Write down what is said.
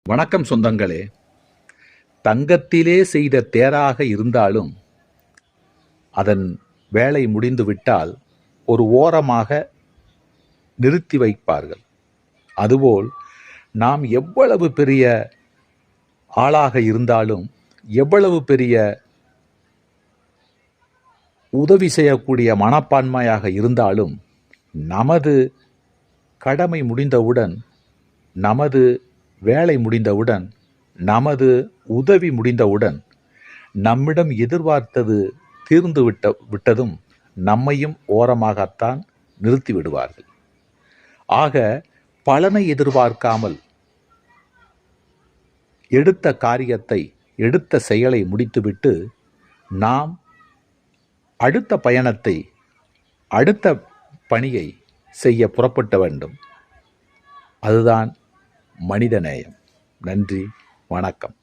வணக்கம் சொந்தங்களே. தங்கத்திலே செய்த தேராக இருந்தாலும் அதன் வேலை முடிந்துவிட்டால் ஒரு ஓரமாக நிறுத்தி வைப்பார்கள். அதுபோல் நாம் எவ்வளவு பெரிய ஆளாக இருந்தாலும், எவ்வளவு பெரிய உதவி செய்யக்கூடிய மனப்பான்மையாக இருந்தாலும், நமது கடமை முடிந்தவுடன், நமது வேலை முடிந்தவுடன், நமது உதவி முடிந்தவுடன், நம்மிடம் எதிர்பார்த்தது தீர்ந்து விட்டதும் நம்மையும் ஓரமாகத்தான் நிறுத்தி விடுவார்கள். ஆக பலனை எதிர்பார்க்காமல் எடுத்த காரியத்தை, எடுத்த செயலை முடித்துவிட்டு நாம் அடுத்த பயணத்தை, அடுத்த பணியை செய்ய புறப்பட வேண்டும். அதுதான் மனிதநேயம். நன்றி, வணக்கம்.